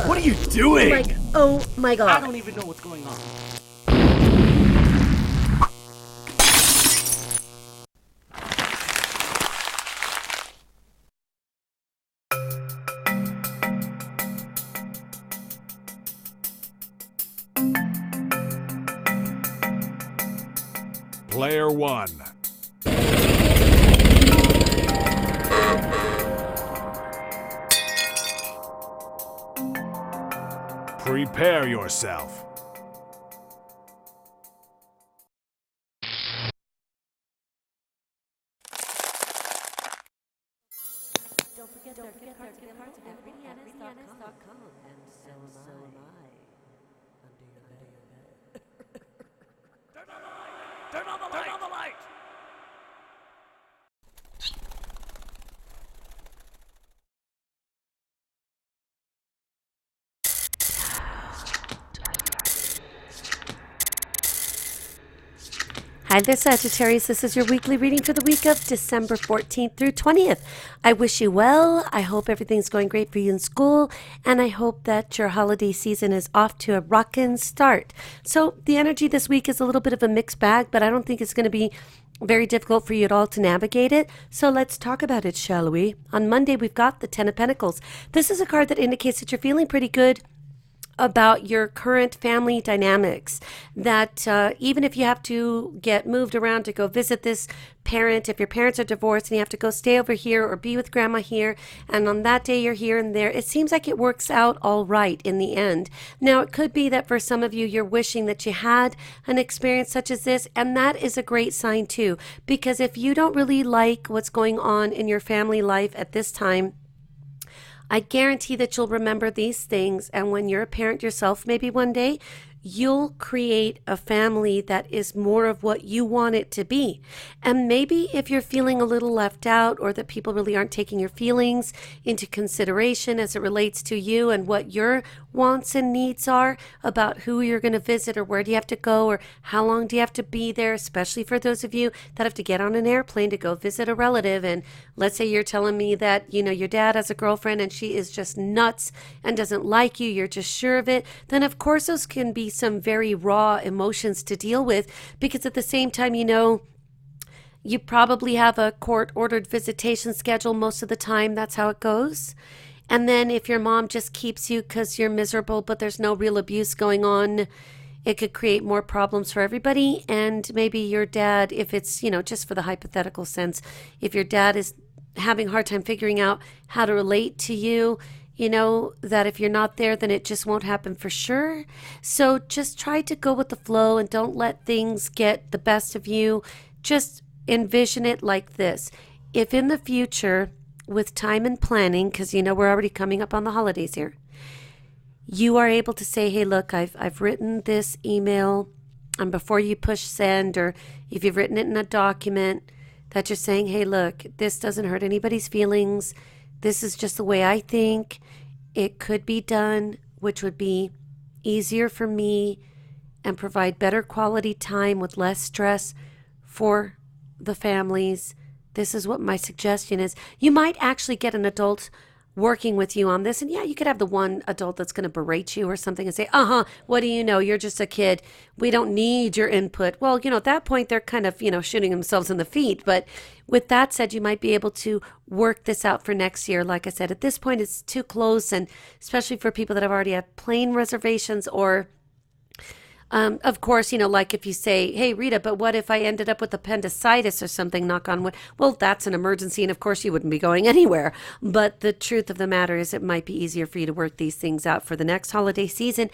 What are you doing? Like, oh my god. I don't even know what's going on. Player one. Prepare yourself. Don't forget their gift cards at RitaYanez.com, and so am I. Under your bed. Turn on the light! Turn on the light! Turn on the light! Hi there, Sagittarius. This is your weekly reading for the week of December 14th through 20th. I wish you well. I hope everything's going great for you in school, and I hope that your holiday season is off to a rockin' start. So the energy this week is a little bit of a mixed bag, but I don't think it's going to be very difficult for you at all to navigate it. So let's talk about it, shall we? On Monday, we've got the Ten of Pentacles. This is a card that indicates that you're feeling pretty good about your current family dynamics, that even if you have to get moved around to go visit this parent, if your parents are divorced and you have to go stay over here or be with grandma here, and on that day you're here and there, it seems like it works out all right in the end. Now, it could be that for some of you, you're wishing that you had an experience such as this, and that is a great sign too, because if you don't really like what's going on in your family life at this time, I guarantee that you'll remember these things, and when you're a parent yourself, maybe one day, you'll create a family that is more of what you want it to be. And maybe if you're feeling a little left out, or that people really aren't taking your feelings into consideration as it relates to you and what your wants and needs are about who you're going to visit, or where do you have to go, or how long do you have to be there, especially for those of you that have to get on an airplane to go visit a relative. And let's say you're telling me that, you know, your dad has a girlfriend and she is just nuts and doesn't like you, you're just sure of it, then of course those can be some very raw emotions to deal with, because at the same time, you know, you probably have a court-ordered visitation schedule most of the time. That's how it goes. And then if your mom just keeps you because you're miserable, but there's no real abuse going on, it could create more problems for everybody. And maybe your dad, if it's, you know, just for the hypothetical sense, if your dad is having a hard time figuring out how to relate to you, you know, that if you're not there, then it just won't happen for sure. So just try to go with the flow and don't let things get the best of you. Just envision it like this. If in the future, with time and planning, because you know we're already coming up on the holidays here, you are able to say, hey, look, I've written this email, and before you push send, or if you've written it in a document, that you're saying, hey, look, this doesn't hurt anybody's feelings. This is just the way I think it could be done, which would be easier for me and provide better quality time with less stress for the families. This is what my suggestion is. You might actually get an adult working with you on this. And yeah, you could have the one adult that's going to berate you or something and say, what do you know? You're just a kid. We don't need your input. Well, you know, at that point, they're kind of, you know, shooting themselves in the feet. But with that said, you might be able to work this out for next year. Like I said, at this point, it's too close. And especially for people that have already had plane reservations, or of course, you know, like if you say, hey, Rita, but what if I ended up with appendicitis or something, knock on wood? Well, that's an emergency, and of course you wouldn't be going anywhere. But the truth of the matter is it might be easier for you to work these things out for the next holiday season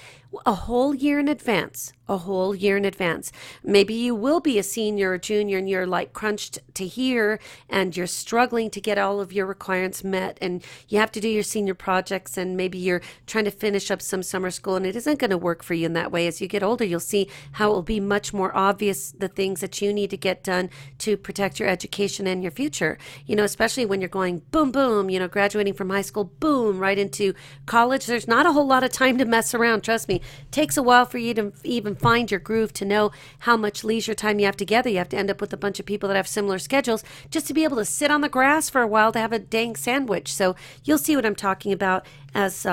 a whole year in advance. a whole year in advance. Maybe you will be a senior or junior and you're like crunched to here and you're struggling to get all of your requirements met and you have to do your senior projects and maybe you're trying to finish up some summer school and it isn't going to work for you in that way. As you get older, you'll see how it will be much more obvious the things that you need to get done to protect your education and your future. Especially when you're going boom, boom, graduating from high school, boom, right into college. There's not a whole lot of time to mess around. Trust me, it takes a while for you to even find your groove, to know how much leisure time you have together. You have to end up with a bunch of people that have similar schedules just to be able to sit on the grass for a while to have a dang sandwich. So you'll see what I'm talking about as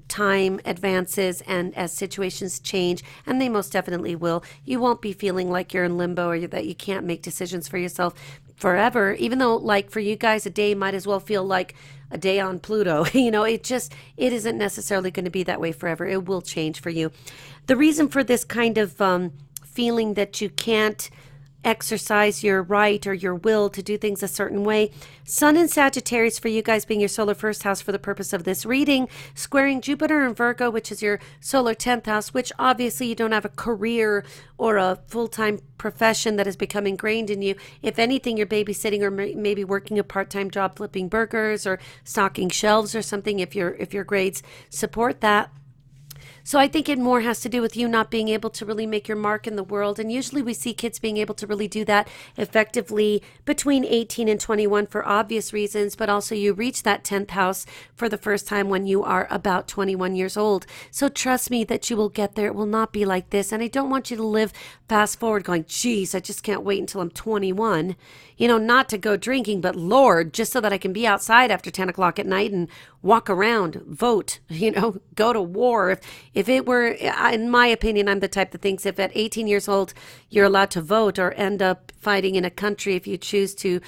time advances and as situations change, and they most definitely will. You won't be feeling like you're in limbo or that you can't make decisions for yourself forever, even though like for you guys a day might as well feel like a day on Pluto. It isn't necessarily going to be that way forever. It will change for you. The reason for this kind of feeling that you can't exercise your right or your will to do things a certain way. Sun in Sagittarius for you guys being your solar first house for the purpose of this reading, squaring Jupiter in Virgo, which is your solar 10th house, which obviously you don't have a career or a full-time profession that has become ingrained in you. If anything, you're babysitting or maybe working a part-time job flipping burgers or stocking shelves or something if your grades support that. So I think it more has to do with you not being able to really make your mark in the world. And usually we see kids being able to really do that effectively between 18 and 21 for obvious reasons, but also you reach that 10th house for the first time when you are about 21 years old. So trust me that you will get there. It will not be like this. And I don't want you to live fast forward going, geez, I just can't wait until I'm 21. Not to go drinking, but Lord, just so that I can be outside after 10 o'clock at night and walk around, vote, go to war. If it were, in my opinion, I'm the type that thinks if at 18 years old you're allowed to vote or end up fighting in a country if you choose to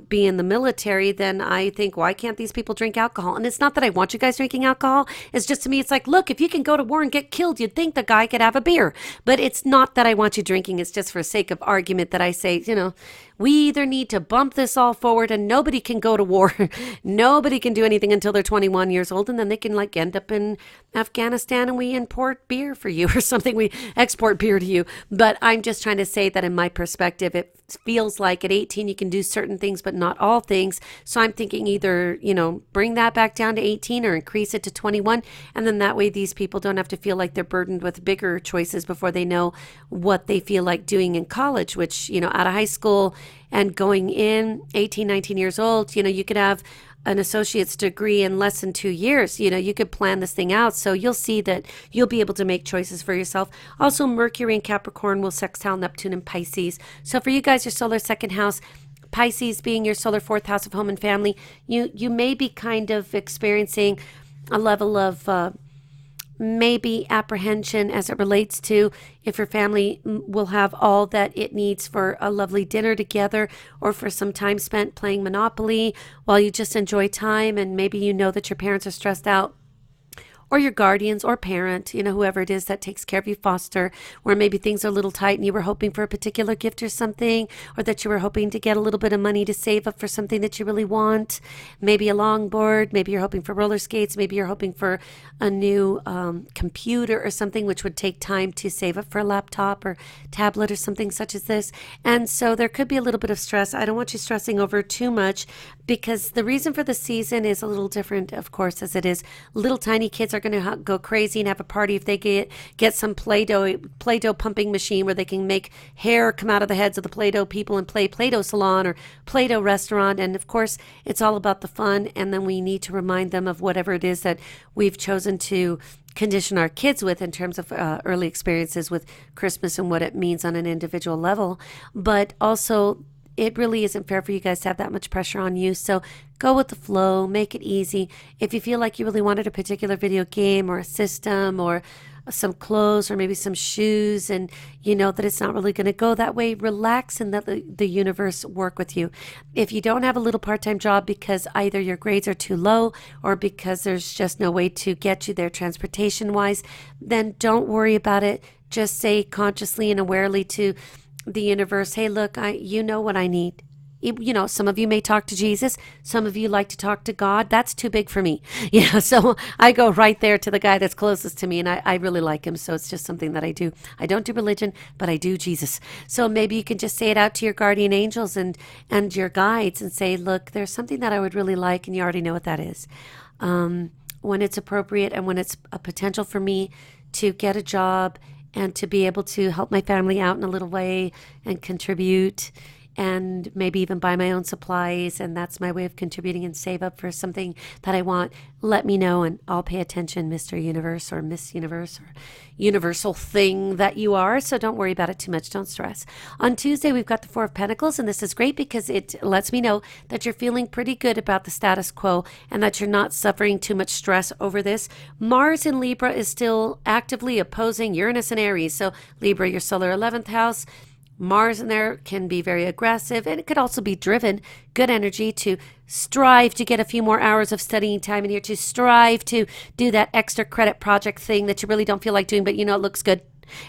be in the military, then I think, why can't these people drink alcohol? And it's not that I want you guys drinking alcohol. It's just, to me, it's like, look, if you can go to war and get killed, you'd think the guy could have a beer. But it's not that I want you drinking. It's just for sake of argument that I say, we either need to bump this all forward and nobody can go to war. Nobody can do anything until they're 21 years old, and then they can end up in Afghanistan and we import beer for you or something. We export beer to you. But I'm just trying to say that in my perspective, it feels like at 18 you can do certain things but not all things. So I'm thinking either bring that back down to 18 or increase it to 21, and then that way these people don't have to feel like they're burdened with bigger choices before they know what they feel like doing in college, which out of high school and going in 18, 19 years old, you could have an associate's degree in less than 2 years. You could plan this thing out. So you'll see that you'll be able to make choices for yourself. Also, Mercury in Capricorn will sextile Neptune in Pisces. So for you guys, your solar second house, Pisces being your solar fourth house of home and family, you may be kind of experiencing a level of maybe apprehension as it relates to if your family will have all that it needs for a lovely dinner together or for some time spent playing Monopoly while you just enjoy time, and maybe that your parents are stressed out, or your guardians or parent, whoever it is that takes care of you, foster, where maybe things are a little tight and you were hoping for a particular gift or something, or that you were hoping to get a little bit of money to save up for something that you really want, maybe a longboard, maybe you're hoping for roller skates, maybe you're hoping for a new computer or something, which would take time to save up for a laptop or tablet or something such as this. And so there could be a little bit of stress. I don't want you stressing over too much, because the reason for the season is a little different, of course, as it is. Little tiny kids are going to go crazy and have a party if they get some Play-Doh pumping machine where they can make hair come out of the heads of the Play-Doh people and play Play-Doh salon or Play-Doh restaurant. And of course, it's all about the fun. And then we need to remind them of whatever it is that we've chosen to condition our kids with in terms of early experiences with Christmas and what it means on an individual level. But also, it really isn't fair for you guys to have that much pressure on you. So go with the flow, make it easy. If you feel like you really wanted a particular video game or a system or some clothes or maybe some shoes, and that it's not really going to go that way, relax and let the universe work with you. If you don't have a little part-time job because either your grades are too low or because there's just no way to get you there transportation-wise, then don't worry about it. Just say consciously and awarely to the universe, hey, look, you know what I need. You know, some of you may talk to Jesus. Some of you like to talk to God. That's too big for me. Yeah, so I go right there to the guy that's closest to me, and I really like him. So it's just something that I do. I don't do religion, but I do Jesus. So maybe you can just say it out to your guardian angels and your guides and say, look, there's something that I would really like, and you already know what that is. When it's appropriate and when it's a potential for me to get a job and to be able to help my family out in a little way and contribute and maybe even buy my own supplies, and that's my way of contributing and save up for something that I want, let me know and I'll pay attention, Mr. Universe or Miss Universe or universal thing that you are. So don't worry about it too much. Don't stress. On Tuesday, we've got the Four of Pentacles, and this is great because it lets me know that you're feeling pretty good about the status quo and that you're not suffering too much stress over this. Mars in Libra is still actively opposing Uranus and Aries. So Libra, your solar 11th house, Mars in there can be very aggressive, and it could also be driven, good energy to strive to get a few more hours of studying time in here, to strive to do that extra credit project thing that you really don't feel like doing, but you know it looks good.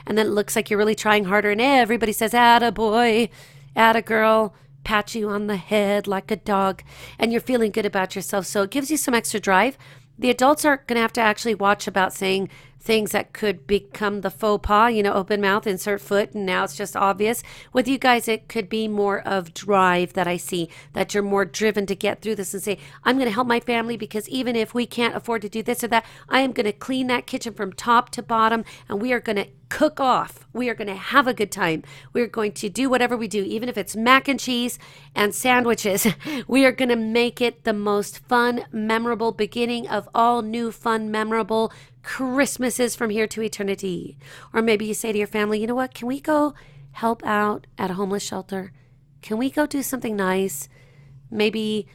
And then it looks like you're really trying harder, and everybody says, atta boy, atta girl, pat you on the head like a dog, and you're feeling good about yourself. So it gives you some extra drive. The adults are going to have to actually watch about saying things that could become the faux pas, you know, open mouth, insert foot, and now it's just obvious. With you guys, it could be more of drive that I see, that you're more driven to get through this and say, I'm going to help my family because even if we can't afford to do this or that, I am going to clean that kitchen from top to bottom, and we are going to cook off. We are going to have a good time. We're going to do whatever we do, even if it's mac and cheese and sandwiches. We are going to make it the most fun, memorable beginning of all new, fun, memorable Christmases from here to eternity. Or maybe you say to your family, you know what, can we go help out at a homeless shelter? Can we go do something nice? Maybe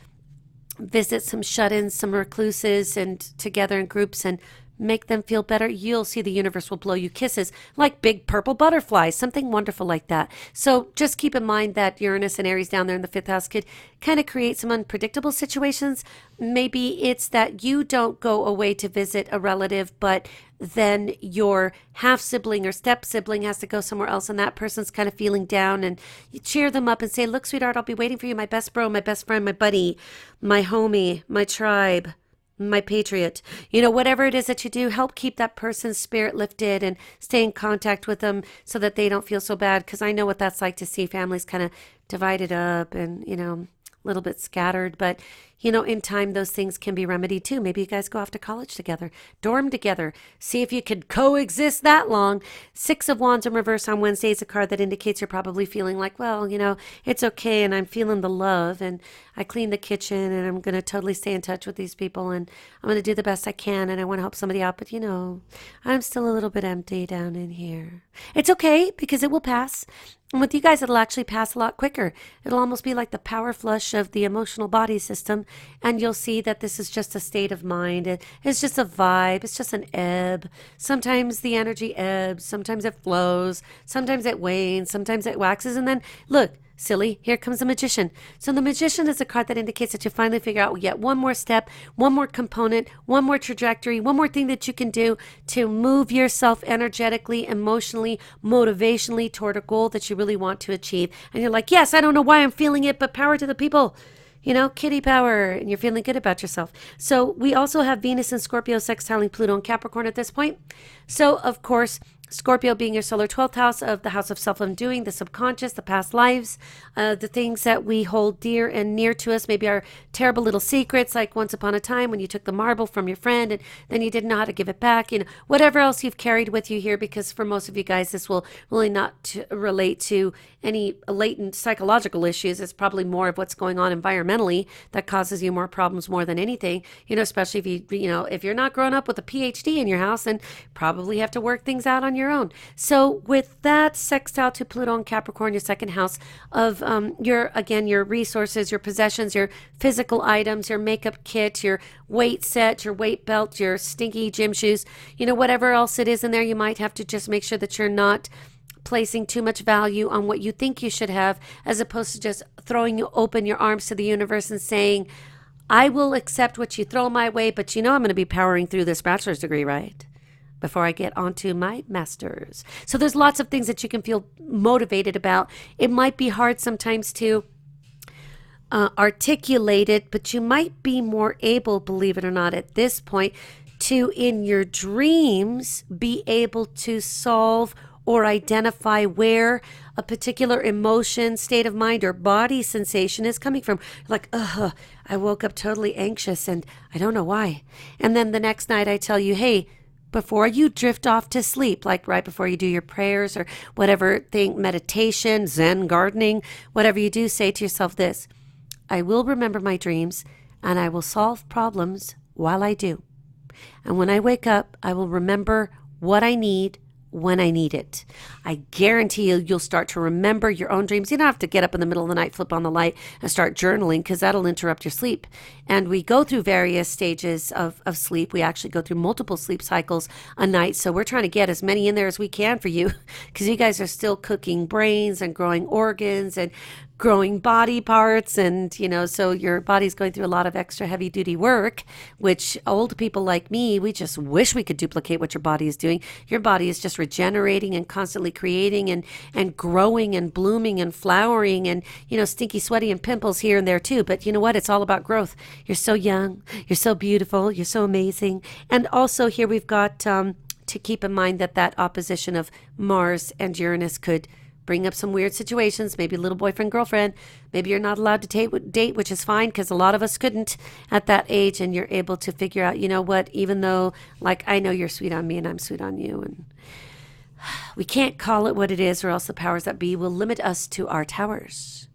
visit some shut-ins, some recluses, and together in groups and make them feel better. You'll see the universe will blow you kisses like big purple butterflies, something wonderful like that. So just keep in mind that Uranus and Aries down there in the 5th house could kind of create some unpredictable situations. Maybe it's that you don't go away to visit a relative, but then your half sibling or step sibling has to go somewhere else, and that person's kind of feeling down, and you cheer them up and say, look, sweetheart, I'll be waiting for you, my best bro, my best friend, my buddy, my homie, my tribe, my patriot. You know, whatever it is that you do, help keep that person's spirit lifted and stay in contact with them so that they don't feel so bad, because I know what that's like to see families kind of divided up and, you know, a little bit scattered. But you know, in time, those things can be remedied too. Maybe you guys go off to college together, dorm together, see if you could coexist that long. 6 of Wands in reverse on Wednesday is a card that indicates you're probably feeling like, well, you know, it's okay, and I'm feeling the love, and I cleaned the kitchen, and I'm going to totally stay in touch with these people, and I'm going to do the best I can, and I want to help somebody out, but you know, I'm still a little bit empty down in here. It's okay, because it will pass. And with you guys, it'll actually pass a lot quicker. It'll almost be like the power flush of the emotional body system. And you'll see that this is just a state of mind. It's just a vibe. It's just an ebb. Sometimes the energy ebbs. Sometimes it flows. Sometimes it wanes. Sometimes it waxes. And then, look, silly, here comes the Magician. So the Magician is a card that indicates that you finally figure out yet one more step, one more component, one more trajectory, one more thing that you can do to move yourself energetically, emotionally, motivationally toward a goal that you really want to achieve. And you're like, yes, I don't know why I'm feeling it, but power to the people. You know, kitty power, and you're feeling good about yourself. So we also have Venus and Scorpio sextiling Pluto and Capricorn at this point. So, of course, Scorpio being your solar 12th house of the house of self-undoing, the subconscious, the past lives, the things that we hold dear and near to us, maybe our terrible little secrets, like once upon a time when you took the marble from your friend and then you didn't know how to give it back, you know, whatever else you've carried with you here, because for most of you guys, this will really not relate to any latent psychological issues. It's probably more of what's going on environmentally that causes you more problems more than anything, you know, especially if you know, if you're not growing up with a PhD in your house, and probably have to work things out on your own. So with that sextile to Pluto and Capricorn, your second house of your resources, your possessions, your physical items, your makeup kit, your weight set, your weight belt, your stinky gym shoes, you know, whatever else it is in there, you might have to just make sure that you're not placing too much value on what you think you should have, as opposed to just throwing open your arms to the universe and saying, I will accept what you throw my way, but you know I'm going to be powering through this bachelor's degree, right? Before I get onto my master's. So there's lots of things that you can feel motivated about. It might be hard sometimes to articulate it, but you might be more able, believe it or not, at this point, to, in your dreams, be able to solve or identify where a particular emotion, state of mind, or body sensation is coming from. Like, I woke up totally anxious and I don't know why. And then the next night I tell you, hey, before you drift off to sleep, like right before you do your prayers or whatever thing, meditation, Zen, gardening, whatever you do, say to yourself this: I will remember my dreams and I will solve problems while I do. And when I wake up, I will remember what I need when I need it. I guarantee you'll start to remember your own dreams. You don't have to get up in the middle of the night, flip on the light, and start journaling, because that'll interrupt your sleep. And we go through various stages of sleep. We actually go through multiple sleep cycles a night. So we're trying to get as many in there as we can for you, because you guys are still cooking brains and growing organs and growing body parts, and so your body's going through a lot of extra heavy duty work, which old people like me, we just wish we could duplicate what your body is doing. Your body is just regenerating and constantly creating and growing and blooming and flowering, and stinky, sweaty, and pimples here and there too. But you know what? It's all about growth. You're so young, you're so beautiful, you're so amazing. And also here we've got to keep in mind that opposition of Mars and Uranus could bring up some weird situations, maybe a little boyfriend, girlfriend. Maybe you're not allowed to date, which is fine, because a lot of us couldn't at that age, and you're able to figure out, you know what, even though, like, I know you're sweet on me and I'm sweet on you, and we can't call it what it is, or else the powers that be will limit us to our towers.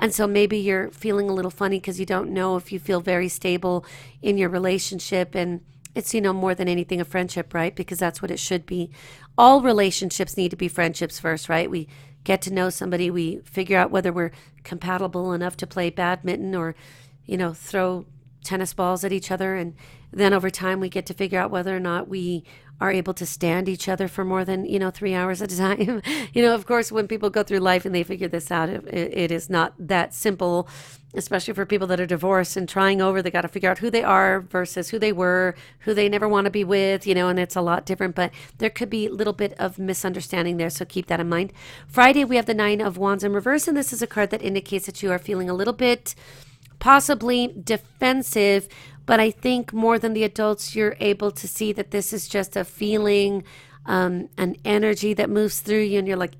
And so maybe you're feeling a little funny because you don't know if you feel very stable in your relationship, and it's, more than anything a friendship, right? Because that's what it should be. All relationships need to be friendships first, right? We get to know somebody, we figure out whether we're compatible enough to play badminton or, throw tennis balls at each other. And then over time, we get to figure out whether or not we are able to stand each other for more than, 3 hours at a time. Of course, when people go through life and they figure this out, it is not that simple, especially for people that are divorced and trying over. They got to figure out who they are versus who they were, who they never want to be with, and it's a lot different. But there could be a little bit of misunderstanding there, so keep that in mind. Friday, we have the Nine of Wands in reverse, and this is a card that indicates that you are feeling a little bit possibly defensive, but I think more than the adults, you're able to see that this is just a feeling, an energy that moves through you, and you're like,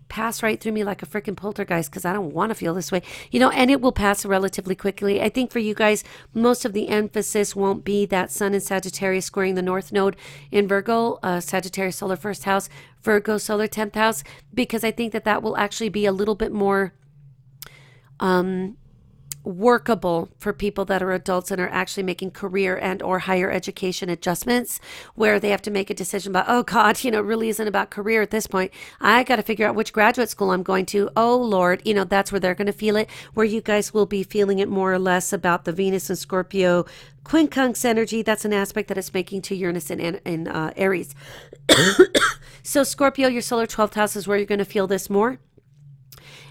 pass right through me like a freaking poltergeist, because I don't want to feel this way, and it will pass relatively quickly. I think for you guys, most of the emphasis won't be that Sun in Sagittarius squaring the North Node in Virgo, Sagittarius solar first house, Virgo solar 10th house, because I think that will actually be a little bit more workable for people that are adults and are actually making career and or higher education adjustments, where they have to make a decision about, oh God, it really isn't about career at this point. I got to figure out which graduate school I'm going to. Oh Lord, that's where they're going to feel it, where you guys will be feeling it more or less about the Venus and Scorpio quincunx energy. That's an aspect that it's making to Uranus in Aries. So Scorpio, your solar 12th house, is where you're going to feel this more.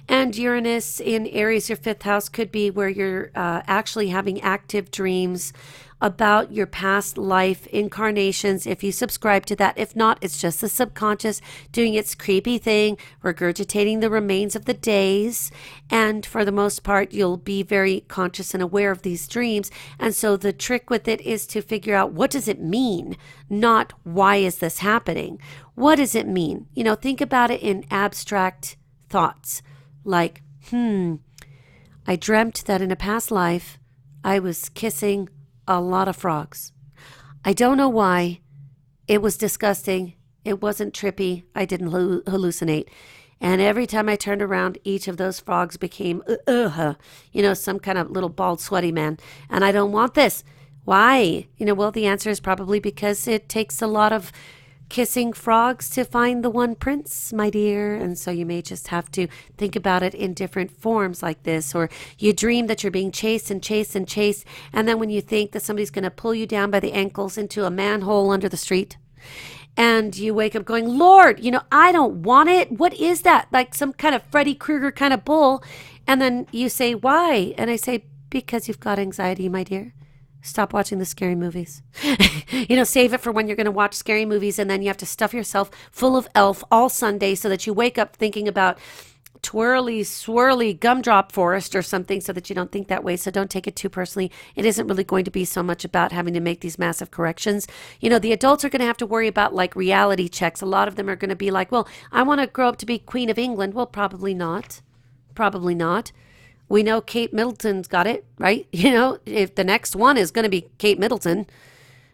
And Uranus in Aries, your 5th house, could be where you're actually having active dreams about your past life incarnations, if you subscribe to that. If not, it's just the subconscious doing its creepy thing, regurgitating the remains of the days. And for the most part, you'll be very conscious and aware of these dreams. And so the trick with it is to figure out, what does it mean? Not why is this happening? What does it mean? Think about it in abstract thoughts. Like, I dreamt that in a past life, I was kissing a lot of frogs. I don't know why. It was disgusting. It wasn't trippy. I didn't hallucinate. And every time I turned around, each of those frogs became, some kind of little bald, sweaty man. And I don't want this. Why? Well, the answer is probably because it takes a lot of kissing frogs to find the one prince, my dear. And so you may just have to think about it in different forms like this. Or you dream that you're being chased and chased and chased, and then when you think that somebody's going to pull you down by the ankles into a manhole under the street, and you wake up going, Lord, I don't want it. What is that? Like some kind of Freddy Krueger kind of bull. And then you say, why? And I say, because you've got anxiety, my dear. Stop watching the scary movies. Save it for when you're going to watch scary movies, and then you have to stuff yourself full of elf all Sunday so that you wake up thinking about twirly, swirly gumdrop forest or something so that you don't think that way. So don't take it too personally. It isn't really going to be so much about having to make these massive corrections. You know, the adults are going to have to worry about like reality checks. A lot of them are going to be like, well, I want to grow up to be Queen of England. Well, probably not. Probably not. We know Kate Middleton's got it, right? You know, if the next one is going to be Kate Middleton,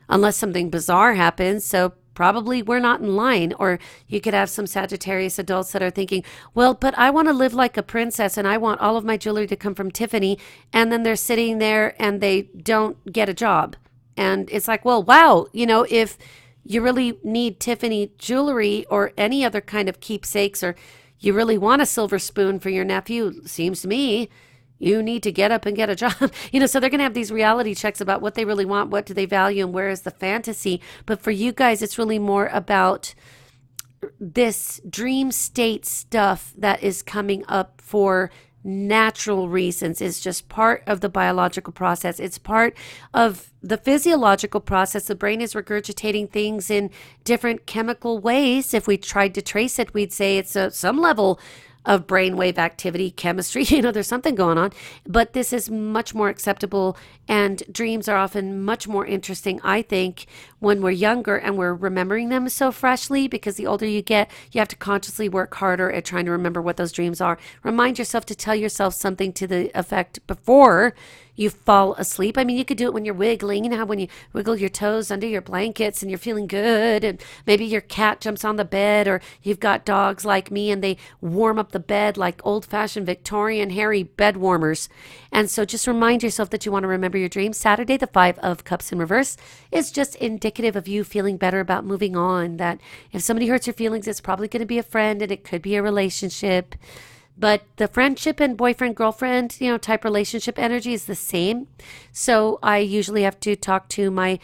unless something bizarre happens. So probably we're not in line. Or you could have some Sagittarius adults that are thinking, well, but I want to live like a princess and I want all of my jewelry to come from Tiffany. And then they're sitting there and they don't get a job. And it's like, well, wow, you know, if you really need Tiffany jewelry or any other kind of keepsakes, or you really want a silver spoon for your nephew, seems to me you need to get up and get a job. You know, so they're going to have these reality checks about what they really want, what do they value, and where is the fantasy. But for you guys, it's really more about this dream state stuff that is coming up for natural reasons. Is just part of the biological process. It's part of the physiological process. The brain is regurgitating things in different chemical ways. If we tried to trace it, we'd say it's some level of brainwave activity, chemistry, you know, there's something going on, but this is much more acceptable, and dreams are often much more interesting, I think, when we're younger and we're remembering them so freshly, because the older you get, you have to consciously work harder at trying to remember what those dreams are. Remind yourself to tell yourself something to the effect before you fall asleep. I mean, you could do it when you're wiggling, you know, when you wiggle your toes under your blankets and you're feeling good, and maybe your cat jumps on the bed, or you've got dogs like me and they warm up the bed like old-fashioned Victorian hairy bed warmers. And so just remind yourself that you want to remember your dreams. Saturday, the 5 of Cups in reverse, is just indicative of you feeling better about moving on, that if somebody hurts your feelings, it's probably going to be a friend and it could be a relationship. But the friendship and boyfriend, girlfriend, you know, type relationship energy is the same. So I usually have to talk to my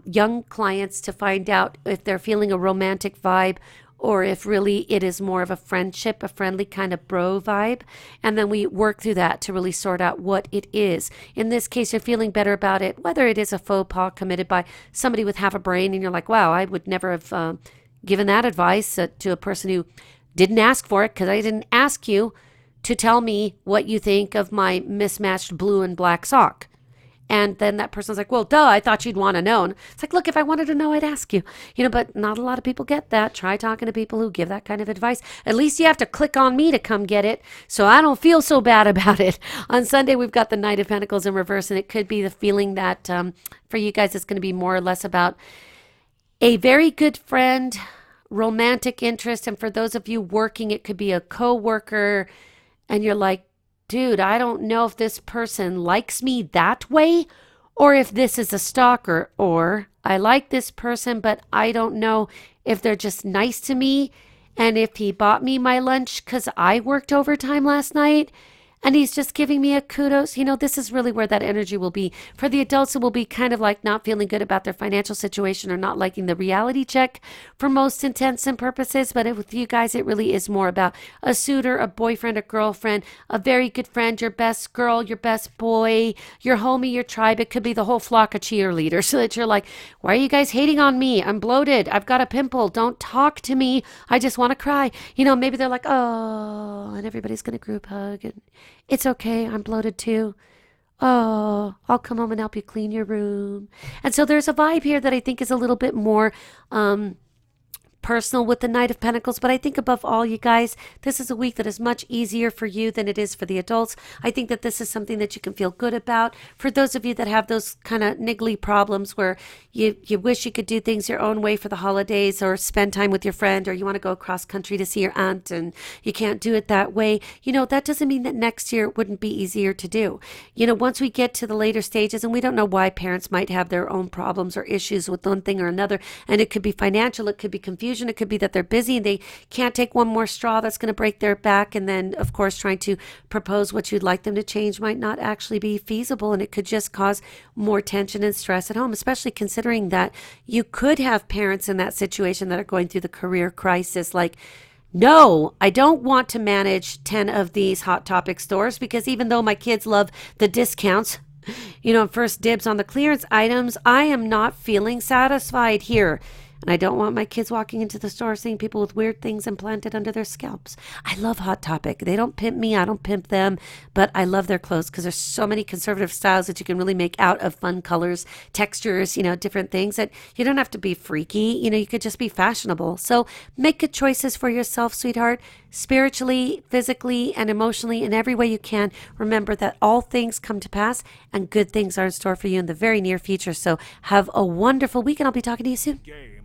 young clients to find out if they're feeling a romantic vibe, or if really it is more of a friendship, a friendly kind of bro vibe. And then we work through that to really sort out what it is. In this case, you're feeling better about it, whether it is a faux pas committed by somebody with half a brain and you're like, wow, I would never have given that advice to a person who didn't ask for it, because I didn't ask you to tell me what you think of my mismatched blue and black sock. And then that person's like, well, duh, I thought you'd want to know. And it's like, look, if I wanted to know, I'd ask you. You know, but not a lot of people get that. Try talking to people who give that kind of advice. At least you have to click on me to come get it, so I don't feel so bad about it. On Sunday, we've got the Knight of Pentacles in reverse, and it could be the feeling that for you guys, it's going to be more or less about a very good friend, romantic interest. And for those of you working, it could be a co-worker, and you're like, dude, I don't know if this person likes me that way, or if this is a stalker, or I like this person, but I don't know if they're just nice to me, and if he bought me my lunch because I worked overtime last night, and he's just giving me a kudos. You know, this is really where that energy will be. For the adults, it will be kind of like not feeling good about their financial situation or not liking the reality check for most intents and purposes. But with you guys, it really is more about a suitor, a boyfriend, a girlfriend, a very good friend, your best girl, your best boy, your homie, your tribe. It could be the whole flock of cheerleaders, so that you're like, why are you guys hating on me? I'm bloated. I've got a pimple. Don't talk to me. I just want to cry. You know, maybe they're like, oh, and everybody's going to group hug, and it's okay, I'm bloated too. Oh, I'll come home and help you clean your room. And so there's a vibe here that I think is a little bit more personal with the Knight of Pentacles. But I think above all, you guys, this is a week that is much easier for you than it is for the adults. I think that this is something that you can feel good about. For those of you that have those kind of niggly problems where you wish you could do things your own way for the holidays, or spend time with your friend, or you want to go across country to see your aunt and you can't do it that way, you know, that doesn't mean that next year wouldn't be easier to do. You know, once we get to the later stages, and we don't know why parents might have their own problems or issues with one thing or another, and it could be financial, it could be confusion, it could be that they're busy and they can't take one more straw that's going to break their back. And then, of course, trying to propose what you'd like them to change might not actually be feasible, and it could just cause more tension and stress at home, especially considering that you could have parents in that situation that are going through the career crisis, like, no, I don't want to manage 10 of these Hot Topic stores, because even though my kids love the discounts, you know, first dibs on the clearance items, I am not feeling satisfied here. And I don't want my kids walking into the store seeing people with weird things implanted under their scalps. I love Hot Topic. They don't pimp me. I don't pimp them. But I love their clothes because there's so many conservative styles that you can really make out of fun colors, textures, different things that you don't have to be freaky. You could just be fashionable. So make good choices for yourself, sweetheart, spiritually, physically, and emotionally, in every way you can. Remember that all things come to pass and good things are in store for you in the very near future. So have a wonderful week, and I'll be talking to you soon. Game